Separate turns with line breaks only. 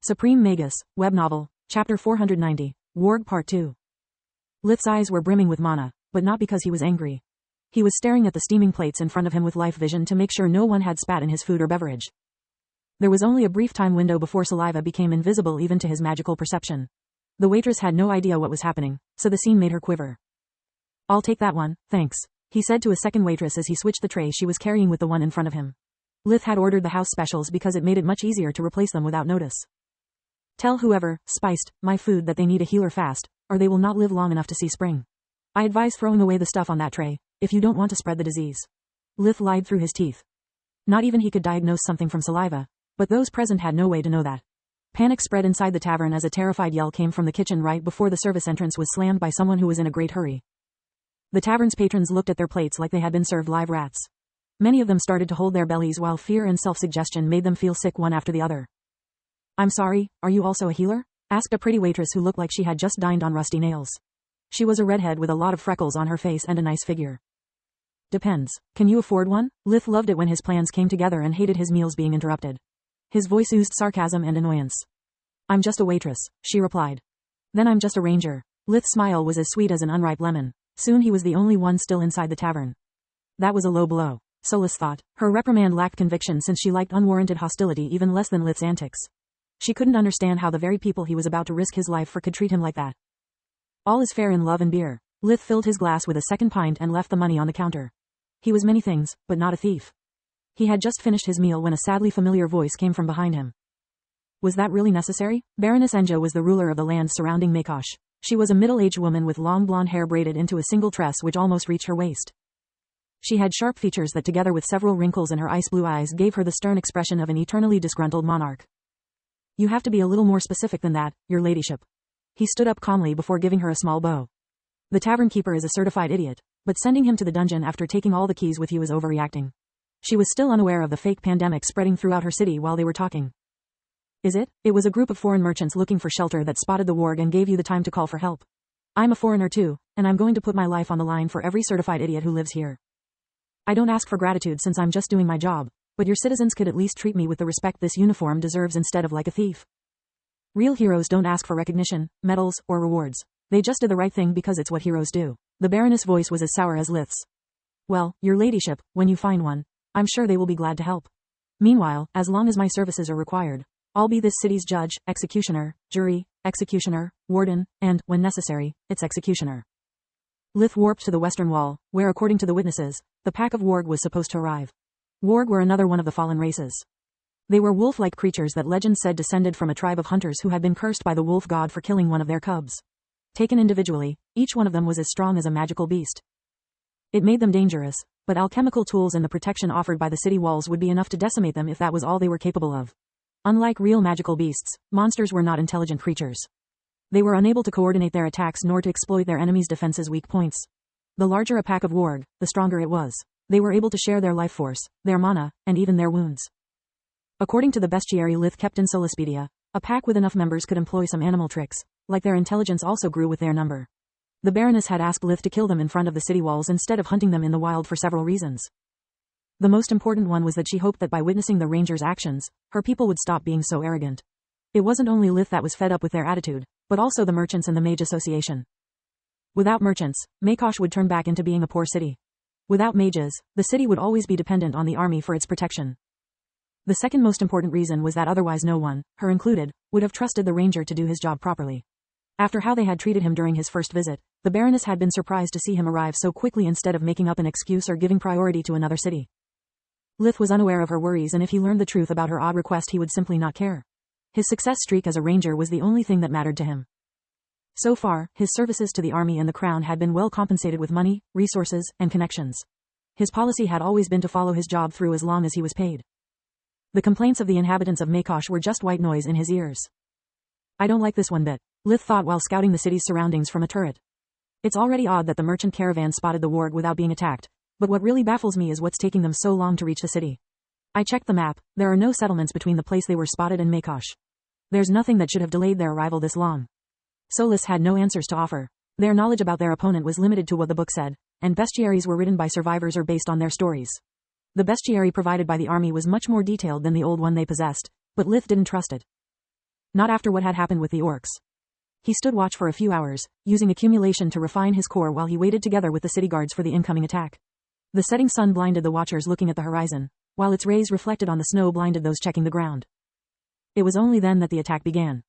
Supreme Magus, Web Novel, Chapter 490, Warg Part 2. Lith's eyes were brimming with mana, but not because he was angry. He was staring at the steaming plates in front of him with life vision to make sure no one had spat in his food or beverage. There was only a brief time window before saliva became invisible even to his magical perception. The waitress had no idea what was happening, so the scene made her quiver. "I'll take that one, thanks," he said to a second waitress as he switched the tray she was carrying with the one in front of him. Lith had ordered the house specials because it made it much easier to replace them without notice. "Tell whoever spiced my food that they need a healer fast, or they will not live long enough to see spring. I advise throwing away the stuff on that tray, if you don't want to spread the disease." Lith lied through his teeth. Not even he could diagnose something from saliva, but those present had no way to know that. Panic spread inside the tavern as a terrified yell came from the kitchen right before the service entrance was slammed by someone who was in a great hurry. The tavern's patrons looked at their plates like they had been served live rats. Many of them started to hold their bellies while fear and self-suggestion made them feel sick one after the other. "I'm sorry, are you also a healer?" asked a pretty waitress who looked like she had just dined on rusty nails. She was a redhead with a lot of freckles on her face and a nice figure. "Depends. Can you afford one?" Lith loved it when his plans came together and hated his meals being interrupted. His voice oozed sarcasm and annoyance. "I'm just a waitress," she replied. "Then I'm just a ranger." Lith's smile was as sweet as an unripe lemon. Soon he was the only one still inside the tavern. That was a low blow, Solus thought. Her reprimand lacked conviction since she liked unwarranted hostility even less than Lith's antics. She couldn't understand how the very people he was about to risk his life for could treat him like that. All is fair in love and beer. Lith filled his glass with a second pint and left the money on the counter. He was many things, but not a thief. He had just finished his meal when a sadly familiar voice came from behind him. Was that really necessary? Baroness Enja was the ruler of the land surrounding Magus. She was a middle-aged woman with long blonde hair braided into a single tress which almost reached her waist. She had sharp features that together with several wrinkles in her ice-blue eyes gave her the stern expression of an eternally disgruntled monarch. "You have to be a little more specific than that, your ladyship." He stood up calmly before giving her a small bow. "The tavern keeper is a certified idiot, but sending him to the dungeon after taking all the keys with you is overreacting." She was still unaware of the fake pandemic spreading throughout her city while they were talking. "Is it?" It was a group of foreign merchants looking for shelter that spotted the Warg and gave you the time to call for help. "I'm a foreigner too, and I'm going to put my life on the line for every certified idiot who lives here. I don't ask for gratitude since I'm just doing my job, but your citizens could at least treat me with the respect this uniform deserves instead of like a thief. Real heroes don't ask for recognition, medals, or rewards. They just do the right thing because it's what heroes do." The Baroness' voice was as sour as Lith's. "Well, your ladyship, when you find one, I'm sure they will be glad to help. Meanwhile, as long as my services are required, I'll be this city's judge, executioner, jury, executioner, warden, and, when necessary, its executioner." Lith warped to the western wall, where according to the witnesses, the pack of Warg was supposed to arrive. Warg were another one of the fallen races. They were wolf-like creatures that legend said descended from a tribe of hunters who had been cursed by the wolf god for killing one of their cubs. Taken individually, each one of them was as strong as a magical beast. It made them dangerous, but alchemical tools and the protection offered by the city walls would be enough to decimate them if that was all they were capable of. Unlike real magical beasts, monsters were not intelligent creatures. They were unable to coordinate their attacks nor to exploit their enemies' defenses' weak points. The larger a pack of Warg, the stronger it was. They were able to share their life force, their mana, and even their wounds. According to the bestiary Lith kept in Solispedia, a pack with enough members could employ some animal tricks, like their intelligence also grew with their number. The Baroness had asked Lith to kill them in front of the city walls instead of hunting them in the wild for several reasons. The most important one was that she hoped that by witnessing the rangers' actions, her people would stop being so arrogant. It wasn't only Lith that was fed up with their attitude, but also the merchants and the Mage Association. Without merchants, Magus would turn back into being a poor city. Without mages, the city would always be dependent on the army for its protection. The second most important reason was that otherwise no one, her included, would have trusted the ranger to do his job properly. After how they had treated him during his first visit, the Baroness had been surprised to see him arrive so quickly instead of making up an excuse or giving priority to another city. Lith was unaware of her worries, and if he learned the truth about her odd request he would simply not care. His success streak as a ranger was the only thing that mattered to him. So far, his services to the army and the crown had been well compensated with money, resources, and connections. His policy had always been to follow his job through as long as he was paid. The complaints of the inhabitants of Magus were just white noise in his ears. "I don't like this one bit," Lith thought while scouting the city's surroundings from a turret. "It's already odd that the merchant caravan spotted the Warg without being attacked, but what really baffles me is what's taking them so long to reach the city. I checked the map, there are no settlements between the place they were spotted and Magus. There's nothing that should have delayed their arrival this long." Solus had no answers to offer. Their knowledge about their opponent was limited to what the book said, and bestiaries were written by survivors or based on their stories. The bestiary provided by the army was much more detailed than the old one they possessed, but Lith didn't trust it. Not after what had happened with the orcs. He stood watch for a few hours, using accumulation to refine his core while he waited together with the city guards for the incoming attack. The setting sun blinded the watchers looking at the horizon, while its rays reflected on the snow blinded those checking the ground. It was only then that the attack began.